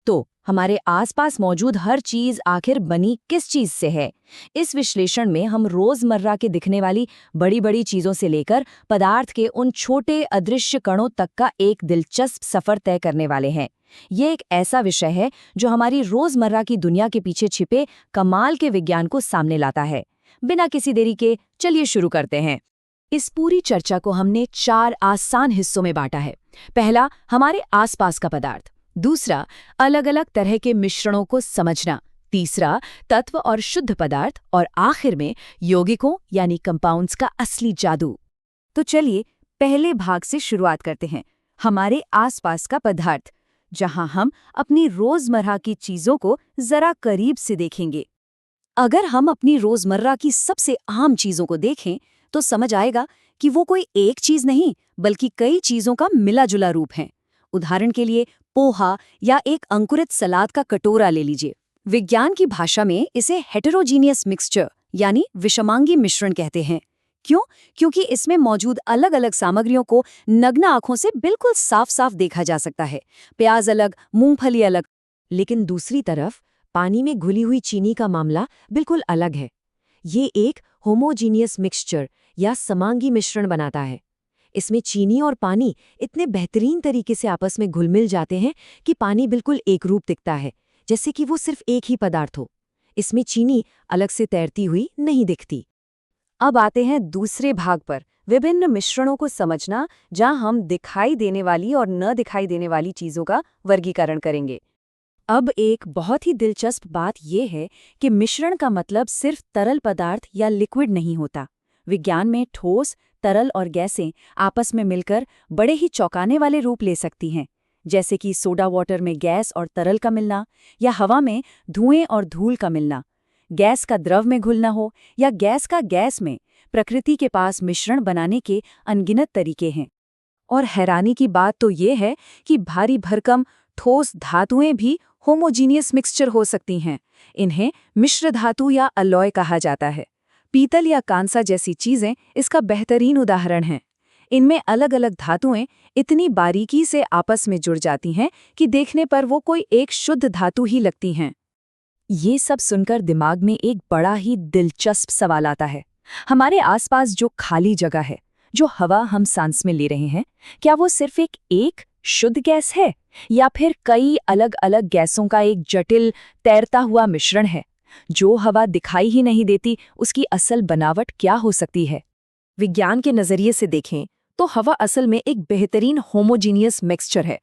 तो हमारे आसपास मौजूद हर चीज आखिर बनी किस चीज से है? इस विश्लेषण में हम रोजमर्रा के दिखने वाली बड़ी बड़ी चीजों से लेकर पदार्थ के उन छोटे अदृश्य कणों तक का एक दिलचस्प सफर तय करने वाले हैं। ये एक ऐसा विषय है जो हमारी रोजमर्रा की दुनिया के पीछे छिपे कमाल के विज्ञान को सामने लाता है। बिना किसी देरी के चलिए शुरू करते हैं। इस पूरी चर्चा को हमने 4 आसान हिस्सों में बांटा है। पहला, हमारे आसपास का पदार्थ। दूसरा, अलग अलग तरह के मिश्रणों को समझना। तीसरा, तत्व और शुद्ध पदार्थ। और आखिर में यौगिकों यानी कंपाउंड्स का असली जादू। तो चलिए पहले भाग से शुरुआत करते हैं, हमारे आसपास का पदार्थ, जहां हम अपनी रोजमर्रा की चीजों को जरा करीब से देखेंगे। अगर हम अपनी रोजमर्रा की सबसे आम चीजों को देखें तो समझ आएगा कि वो कोई एक चीज नहीं बल्कि कई चीजों का मिला जुला रूप है। उदाहरण के लिए पोहा या एक अंकुरित सलाद का कटोरा ले लीजिए। विज्ञान की भाषा में इसे हेटेरोजीनियस मिक्सचर यानी विषमांगी मिश्रण कहते हैं। क्यों? क्योंकि इसमें मौजूद अलग अलग सामग्रियों को नग्न आंखों से बिल्कुल साफ साफ देखा जा सकता है। प्याज अलग, मूंगफली अलग। लेकिन दूसरी तरफ पानी में घुली हुई चीनी का मामला बिल्कुल अलग है। ये एक होमोजीनियस मिक्सचर या समांगी मिश्रण बनाता है। इसमें चीनी और पानी इतने बेहतरीन तरीके से आपस में घुल मिल जाते हैं कि पानी बिल्कुल एक रूप दिखता है, जैसे कि वो सिर्फ एक ही पदार्थ हो। इसमें चीनी अलग से तैरती हुई नहीं दिखती। अब आते हैं दूसरे भाग पर, विभिन्न मिश्रणों को समझना, जहां हम दिखाई देने वाली और न दिखाई देने वाली चीजों का वर्गीकरण करेंगे। अब एक बहुत ही दिलचस्प बात यह है कि मिश्रण का मतलब सिर्फ तरल पदार्थ या लिक्विड नहीं होता। विज्ञान में ठोस, तरल और गैसें आपस में मिलकर बड़े ही चौंकाने वाले रूप ले सकती हैं, जैसे कि सोडा वाटर में गैस और तरल का मिलना, या हवा में धुएं और धूल का मिलना। गैस का द्रव में घुलना हो या गैस का गैस में, प्रकृति के पास मिश्रण बनाने के अनगिनत तरीके हैं। और हैरानी की बात तो ये है कि भारी भरकम ठोस धातुएं भी होमोजीनियस मिक्सचर हो सकती हैं। इन्हें मिश्र धातु या अलॉय कहा जाता है। पीतल या कांसा जैसी चीजें इसका बेहतरीन उदाहरण हैं। इनमें अलग अलग धातुएं इतनी बारीकी से आपस में जुड़ जाती हैं कि देखने पर वो कोई एक शुद्ध धातु ही लगती हैं। ये सब सुनकर दिमाग में एक बड़ा ही दिलचस्प सवाल आता है। हमारे आसपास जो खाली जगह है, जो हवा हम सांस में ले रहे हैं, क्या वो सिर्फ एक शुद्ध गैस है या फिर कई अलग अलग गैसों का एक जटिल तैरता हुआ मिश्रण है? जो हवा दिखाई ही नहीं देती, उसकी असल बनावट क्या हो सकती है? विज्ञान के नजरिए से देखें तो हवा असल में एक बेहतरीन होमोजीनियस मिक्सचर है।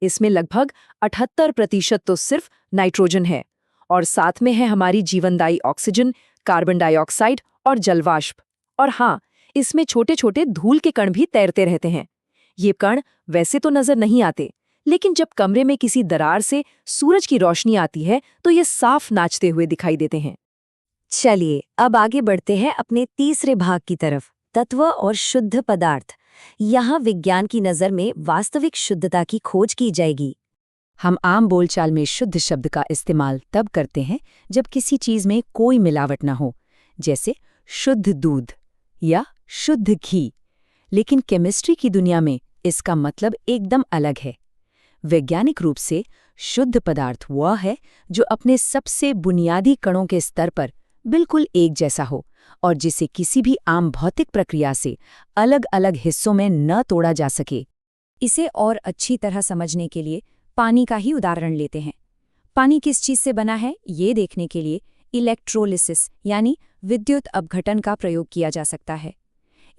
इसमें लगभग 78% तो सिर्फ नाइट्रोजन है और साथ में है हमारी जीवनदायी ऑक्सीजन, कार्बन डाइऑक्साइड और जलवाष्प। और हाँ, इसमें छोटे छोटे धूल के कण भी तैरते रहते हैं। ये कण वैसे तो नजर नहीं आते, लेकिन जब कमरे में किसी दरार से सूरज की रोशनी आती है तो ये साफ नाचते हुए दिखाई देते हैं। चलिए अब आगे बढ़ते हैं अपने तीसरे भाग की तरफ, तत्व और शुद्ध पदार्थ। यहाँ विज्ञान की नज़र में वास्तविक शुद्धता की खोज की जाएगी। हम आम बोलचाल में शुद्ध शब्द का इस्तेमाल तब करते हैं जब किसी चीज में कोई मिलावट न हो, जैसे शुद्ध दूध या शुद्ध घी। लेकिन केमिस्ट्री की दुनिया में इसका मतलब एकदम अलग है। वैज्ञानिक रूप से शुद्ध पदार्थ वह है जो अपने सबसे बुनियादी कणों के स्तर पर बिल्कुल एक जैसा हो और जिसे किसी भी आम भौतिक प्रक्रिया से अलग अलग हिस्सों में न तोड़ा जा सके। इसे और अच्छी तरह समझने के लिए पानी का ही उदाहरण लेते हैं। पानी किस चीज से बना है, ये देखने के लिए इलेक्ट्रोलिसिस यानी विद्युत अपघटन का प्रयोग किया जा सकता है।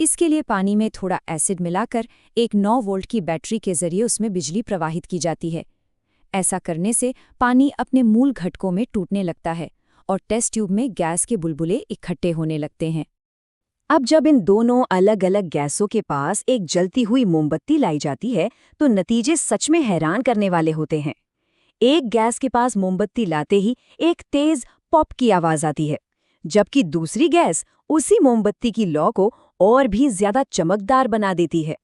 इसके लिए पानी में थोड़ा एसिड मिलाकर एक 9 वोल्ट की बैटरी के जरिए उसमें बिजली प्रवाहित की जाती है। ऐसा करने से पानी अपने मूल घटकों में टूटने लगता है और टेस्ट ट्यूब में गैस के बुलबुले इकट्ठे होने लगते हैं। अब जब इन दोनों अलग अलग गैसों के पास एक जलती हुई मोमबत्ती लाई जाती है तो नतीजे सच में हैरान करने वाले होते हैं। एक गैस के पास मोमबत्ती लाते ही एक तेज पॉप की आवाज आती है, जबकि दूसरी गैस उसी मोमबत्ती की लौ को और भी ज्यादा चमकदार बना देती है।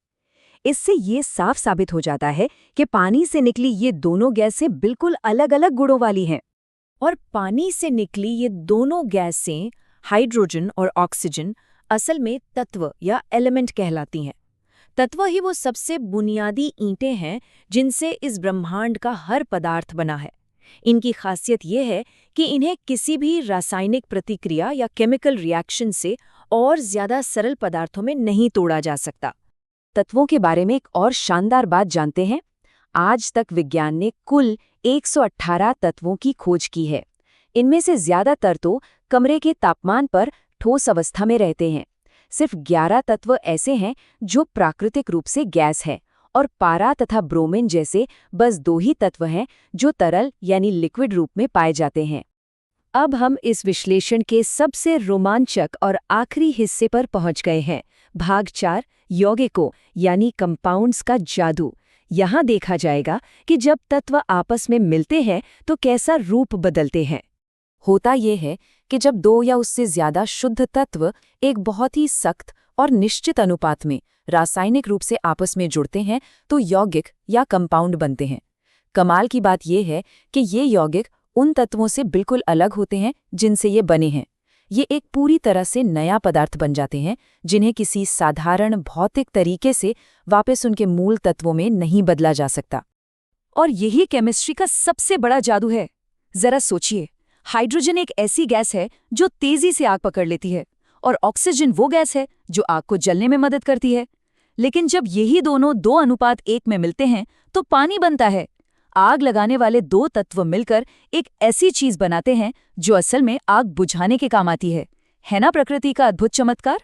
इससे ये साफ साबित हो जाता है कि पानी से निकली ये दोनों गैसें बिल्कुल अलग अलग गुणों वाली हैं। और पानी से निकली ये दोनों गैसें, हाइड्रोजन और ऑक्सीजन, असल में तत्व या एलिमेंट कहलाती हैं। तत्व ही वो सबसे बुनियादी ईंटें हैं जिनसे इस ब्रह्मांड का हर पदार्थ बना है। इनकी खासियत ये है कि इन्हें किसी भी रासायनिक प्रतिक्रिया या केमिकल रिएक्शन से और ज्यादा सरल पदार्थों में नहीं तोड़ा जा सकता। तत्वों के बारे में एक और शानदार बात जानते हैं। आज तक विज्ञान ने कुल 118 तत्वों की खोज की है। इनमें से ज्यादातर तो कमरे के तापमान पर ठोस अवस्था में रहते हैं। सिर्फ 11 तत्व ऐसे हैं जो प्राकृतिक रूप से गैस है, और पारा तथा ब्रोमीन जैसे बस 2 ही तत्व हैं जो तरल यानी लिक्विड रूप में पाए जाते हैं। अब हम इस विश्लेषण के सबसे रोमांचक और आखिरी हिस्से पर पहुंच गए हैं। भाग 4, यौगिकों यानी कंपाउंड्स का जादू। यहाँ देखा जाएगा कि जब तत्व आपस में मिलते हैं तो कैसा रूप बदलते हैं। होता यह है कि जब 2 या उससे ज्यादा शुद्ध तत्व एक बहुत ही सख्त और निश्चित अनुपात में रासायनिक रूप से आपस में जुड़ते हैं तो यौगिक या कंपाउंड बनते हैं। कमाल की बात यह है कि ये यौगिक उन तत्वों से बिल्कुल अलग होते हैं जिनसे ये बने हैं। ये एक पूरी तरह से नया पदार्थ बन जाते हैं जिन्हें किसी साधारण भौतिक तरीके से वापस उनके मूल तत्वों में नहीं बदला जा सकता। और यही केमिस्ट्री का सबसे बड़ा जादू है। जरा सोचिए, हाइड्रोजन एक ऐसी गैस है जो तेजी से आग पकड़ लेती है, और ऑक्सीजन वो गैस है जो आग को जलने में मदद करती है। लेकिन जब यही दोनों 2:1 में मिलते हैं तो पानी बनता है। आग लगाने वाले 2 तत्व मिलकर एक ऐसी चीज बनाते हैं जो असल में आग बुझाने के काम आती है ना प्रकृति का अद्भुत चमत्कार।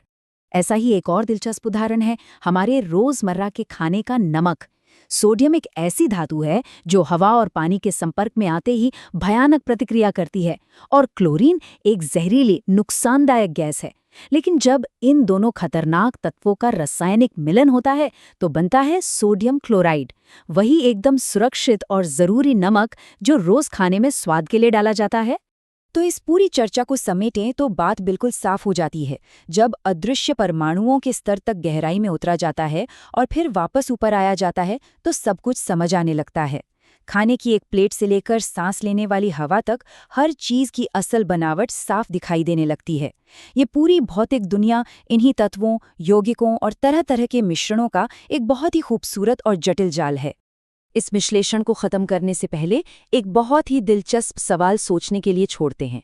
ऐसा ही एक और दिलचस्प उदाहरण है हमारे रोजमर्रा के खाने का नमक। सोडियम एक ऐसी धातु है जो हवा और पानी के संपर्क में आते ही भयानक प्रतिक्रिया करती है, और क्लोरीन एक जहरीली नुकसानदायक गैस है। लेकिन जब इन दोनों खतरनाक तत्वों का रासायनिक मिलन होता है तो बनता है सोडियम क्लोराइड, वही एकदम सुरक्षित और जरूरी नमक जो रोज खाने में स्वाद के लिए डाला जाता है। तो इस पूरी चर्चा को समेटें तो बात बिल्कुल साफ हो जाती है। जब अदृश्य परमाणुओं के स्तर तक गहराई में उतरा जाता है और फिर वापस ऊपर आया जाता है तो सब कुछ समझ आने लगता है। खाने की एक प्लेट से लेकर सांस लेने वाली हवा तक हर चीज की असल बनावट साफ दिखाई देने लगती है। ये पूरी भौतिक दुनिया इन्हीं तत्वों, यौगिकों और तरह तरह के मिश्रणों का एक बहुत ही खूबसूरत और जटिल जाल है। इस विश्लेषण को खत्म करने से पहले एक बहुत ही दिलचस्प सवाल सोचने के लिए छोड़ते हैं।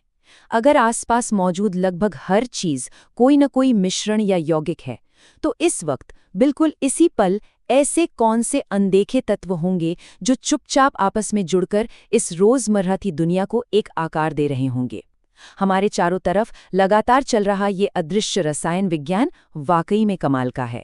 अगर आसपास मौजूद लगभग हर चीज कोई न कोई मिश्रण या यौगिक है, तो इस वक्त बिल्कुल इसी पल ऐसे कौन से अनदेखे तत्व होंगे जो चुपचाप आपस में जुड़कर इस रोजमर्रा की दुनिया को एक आकार दे रहे होंगे। हमारे चारों तरफ लगातार चल रहा ये अदृश्य रसायन विज्ञान वाकई में कमाल का है।